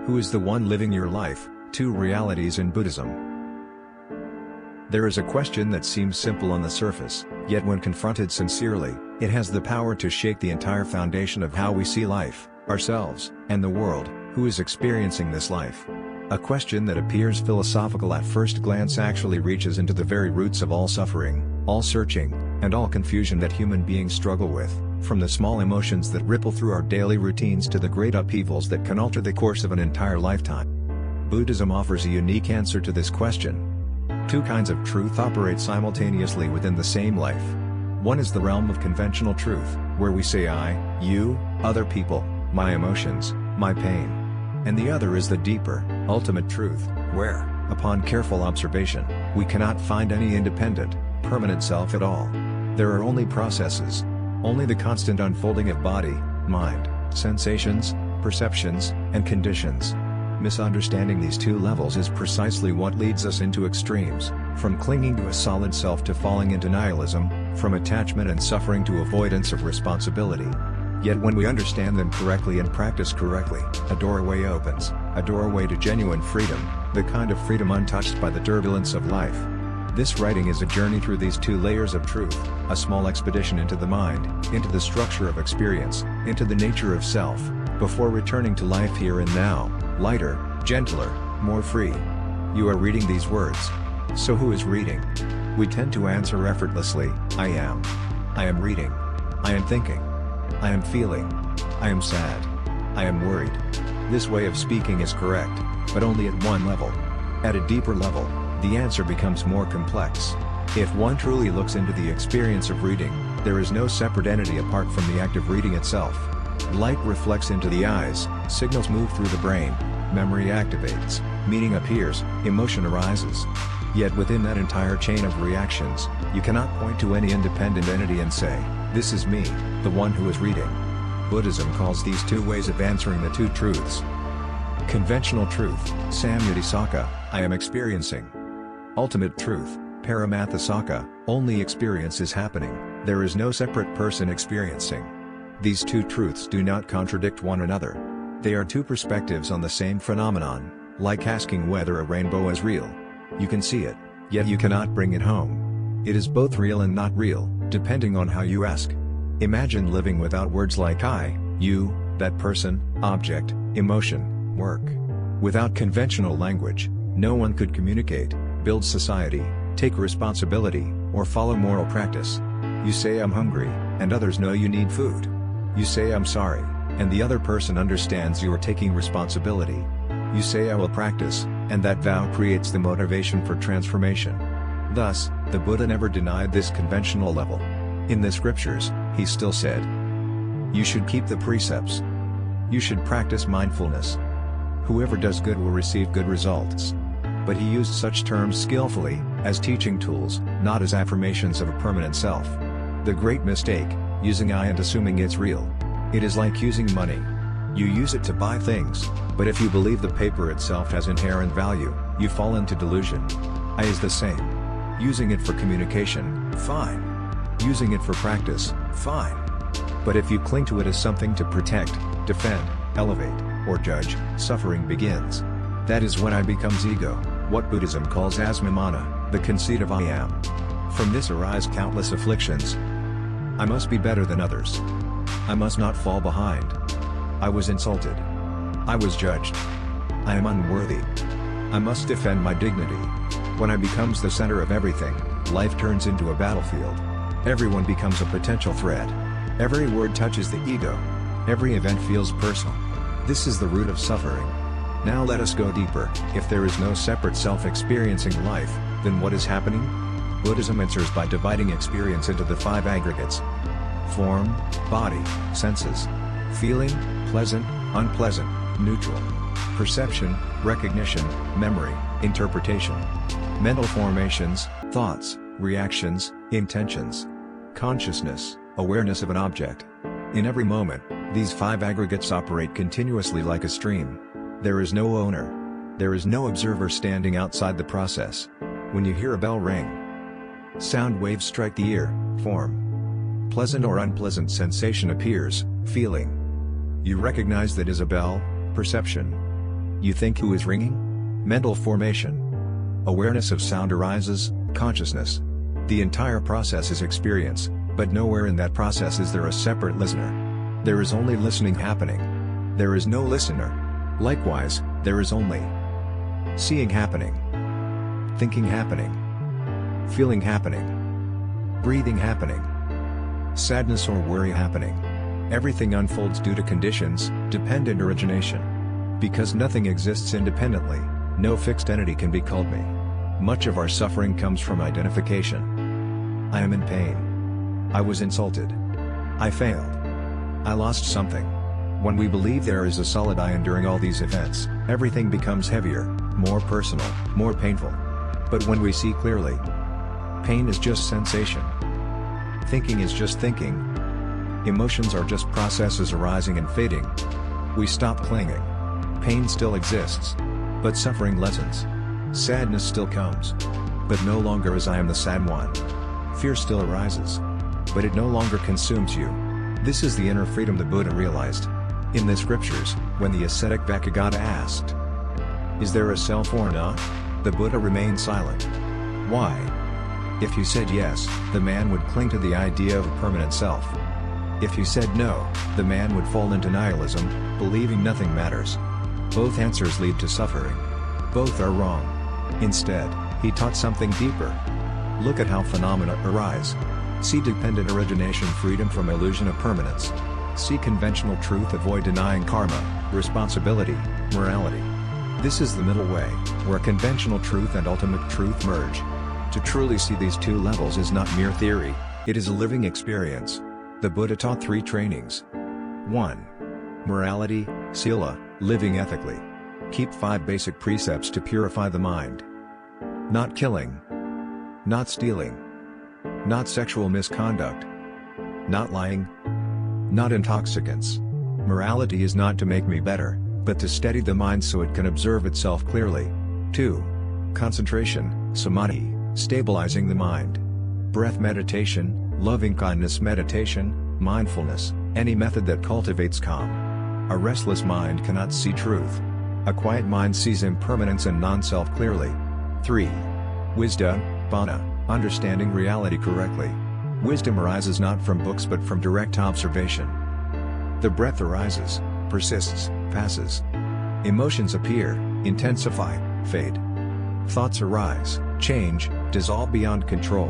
Who is the one living your life? Two realities in Buddhism. There is a question that seems simple on the surface, yet when confronted sincerely, it has the power to shake the entire foundation of how we see life, ourselves, and the world. Who is experiencing this life? A question that appears philosophical at first glance actually reaches into the very roots of all suffering, all searching, and all confusion that human beings struggle with, from the small emotions that ripple through our daily routines to the great upheavals that can alter the course of an entire lifetime. Buddhism offers a unique answer to this question. Two kinds of truth operate simultaneously within the same life. One is the realm of conventional truth, where we say I, you, other people, my emotions, my pain. And the other is the deeper, ultimate truth, where, upon careful observation, we cannot find any independent, permanent self at all. There are only processes, only the constant unfolding of body, mind, sensations, perceptions, and conditions. Misunderstanding these two levels is precisely what leads us into extremes, from clinging to a solid self to falling into nihilism, from attachment and suffering to avoidance of responsibility. Yet when we understand them correctly and practice correctly, a doorway opens, a doorway to genuine freedom, the kind of freedom untouched by the turbulence of life. This writing is a journey through these two layers of truth, a small expedition into the mind, into the structure of experience, into the nature of self, before returning to life here and now, lighter, gentler, more free. You are reading these words. So who is reading? We tend to answer effortlessly, I am. I am reading. I am thinking. I am feeling. I am sad. I am worried. This way of speaking is correct, but only at one level. At a deeper level, the answer becomes more complex. If one truly looks into the experience of reading, there is no separate entity apart from the act of reading itself. Light reflects into the eyes, signals move through the brain, memory activates, meaning appears, emotion arises. Yet within that entire chain of reactions, you cannot point to any independent entity and say, this is me, the one who is reading. Buddhism calls these two ways of answering the two truths. Conventional truth, samyuttisaka, I am experiencing. Ultimate truth, paramatthasaka, only experience is happening, there is no separate person experiencing. These two truths do not contradict one another. They are two perspectives on the same phenomenon, like asking whether a rainbow is real. You can see it, yet you cannot bring it home. It is both real and not real, depending on how you ask. Imagine living without words like I, you, that person, object, emotion, work. Without conventional language, no one could communicate, build society, take responsibility, or follow moral practice. You say I'm hungry, and others know you need food. You say I'm sorry, and the other person understands you are taking responsibility. You say I will practice, and that vow creates the motivation for transformation. Thus, the Buddha never denied this conventional level. In the scriptures, he still said, you should keep the precepts. You should practice mindfulness. Whoever does good will receive good results. But he used such terms skillfully, as teaching tools, not as affirmations of a permanent self. The great mistake, using I and assuming it's real. It is like using money. You use it to buy things, but if you believe the paper itself has inherent value, you fall into delusion. I is the same. Using it for communication, fine. Using it for practice, fine. But if you cling to it as something to protect, defend, elevate, or judge, suffering begins. That is when I becomes ego, what Buddhism calls asmimana, the conceit of I am. From this arise countless afflictions. I must be better than others. I must not fall behind. I was insulted. I was judged. I am unworthy. I must defend my dignity. When I becomes the center of everything, life turns into a battlefield. Everyone becomes a potential threat. Every word touches the ego. Every event feels personal. This is the root of suffering. Now let us go deeper. If there is no separate self experiencing life, then what is happening? Buddhism answers by dividing experience into the five aggregates: form, body, senses, feeling, pleasant, unpleasant, neutral, perception, recognition, memory, interpretation, mental formations, thoughts, reactions, intentions, consciousness, awareness of an object. In every moment, these five aggregates operate continuously like a stream. There is no owner. There is no observer standing outside the process. When you hear a bell ring, sound waves strike the ear, form. Pleasant or unpleasant sensation appears, feeling. You recognize that is a bell, perception. You think who is ringing? Mental formation. Awareness of sound arises, consciousness. The entire process is experience, but nowhere in that process is there a separate listener. There is only listening happening. There is no listener. Likewise, there is only seeing happening, thinking happening, feeling happening, breathing happening, sadness or worry happening. Everything unfolds due to conditions, dependent origination. Because nothing exists independently, no fixed entity can be called me. Much of our suffering comes from identification. I am in pain. I was insulted. I failed. I lost something. When we believe there is a solid I enduring all these events, everything becomes heavier, more personal, more painful. But when we see clearly, pain is just sensation. Thinking is just thinking. Emotions are just processes arising and fading. We stop clinging. Pain still exists, but suffering lessens. Sadness still comes, but no longer as I am the sad one. Fear still arises, but it no longer consumes you. This is the inner freedom the Buddha realized. In the scriptures, when the ascetic Vakagata asked, "Is there a self or not?" the Buddha remained silent. Why? If he said yes, the man would cling to the idea of a permanent self. If he said no, the man would fall into nihilism, believing nothing matters. Both answers lead to suffering. Both are wrong. Instead, he taught something deeper. Look at how phenomena arise. See dependent origination, freedom from illusion of permanence. See conventional truth, avoid denying karma, responsibility, morality. This is the middle way, where conventional truth and ultimate truth merge. To truly see these two levels is not mere theory, it is a living experience. The Buddha taught 3 trainings. 1. Morality, sila, living ethically. Keep 5 basic precepts to purify the mind. Not killing. Not stealing. Not sexual misconduct. Not lying. Not intoxicants. Morality is not to make me better, but to steady the mind so it can observe itself clearly. 2. Concentration, samadhi, stabilizing the mind. Breath meditation, loving-kindness meditation, mindfulness, any method that cultivates calm. A restless mind cannot see truth. A quiet mind sees impermanence and non-self clearly. 3. Wisdom, bhana, understanding reality correctly. Wisdom arises not from books but from direct observation. The breath arises, persists, passes. Emotions appear, intensify, fade. Thoughts arise, change, dissolve beyond control.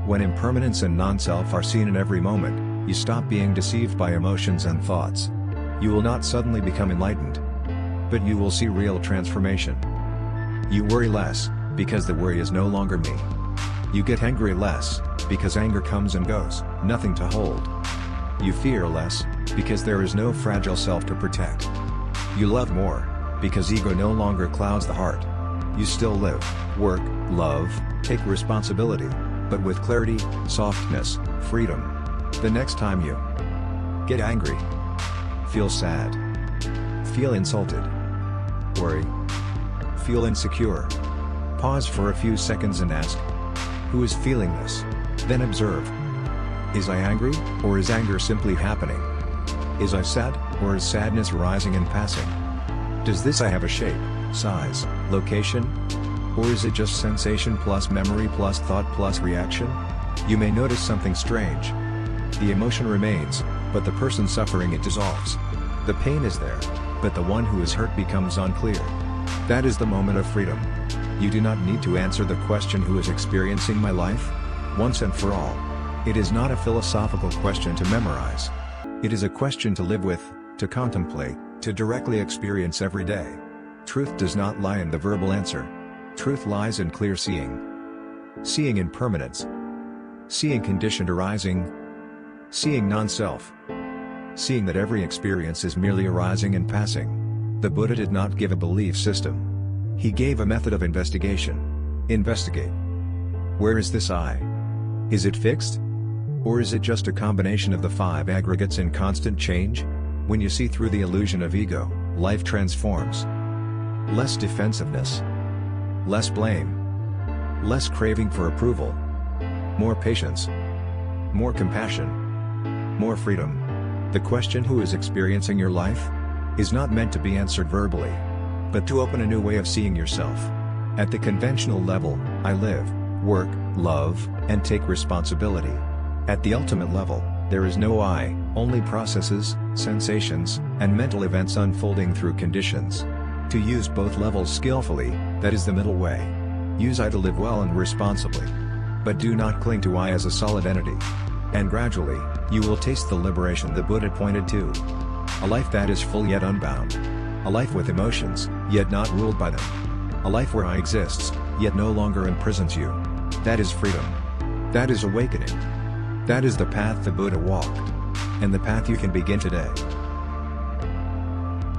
When impermanence and non-self are seen in every moment, you stop being deceived by emotions and thoughts. You will not suddenly become enlightened, but you will see real transformation. You worry less, because the worry is no longer me. You get angry less, because anger comes and goes, nothing to hold. You fear less, because there is no fragile self to protect. You love more, because ego no longer clouds the heart. You still live, work, love, take responsibility, but with clarity, softness, freedom. The next time you get angry, feel sad, feel insulted, worry, feel insecure, pause for a few seconds and ask, who is feeling this? Then observe. Is I angry, or is anger simply happening? Is I sad, or is sadness arising and passing? Does this I have a shape, size, location? Or is it just sensation plus memory plus thought plus reaction? You may notice something strange. The emotion remains, but the person suffering it dissolves. The pain is there, but the one who is hurt becomes unclear. That is the moment of freedom. You do not need to answer the question, who is experiencing my life? Once and for all. It is not a philosophical question to memorize. It is a question to live with, to contemplate, to directly experience every day. Truth does not lie in the verbal answer. Truth lies in clear seeing. Seeing impermanence. Seeing conditioned arising. Seeing non-self. Seeing that every experience is merely arising and passing. The Buddha did not give a belief system. He gave a method of investigation. Investigate. Where is this I? Is it fixed? Or is it just a combination of the 5 aggregates in constant change? When you see through the illusion of ego, life transforms. Less defensiveness. Less blame. Less craving for approval. More patience. More compassion. More freedom. The question, who is experiencing your life? Is not meant to be answered verbally. but to open a new way of seeing yourself. At the conventional level, I live, work, love, and take responsibility. At the ultimate level, there is no I, only processes, sensations, and mental events unfolding through conditions. To use both levels skillfully, that is the middle way. Use I to live well and responsibly. But do not cling to I as a solid entity. And gradually, you will taste the liberation the Buddha pointed to. A life that is full yet unbound. A life with emotions, yet not ruled by them. A life where I exists, yet no longer imprisons you. That is freedom. That is awakening. That is the path the Buddha walked. And the path you can begin today.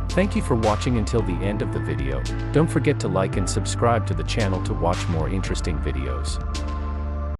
Thank you for watching until the end of the video. Don't forget to like and subscribe to the channel to watch more interesting videos.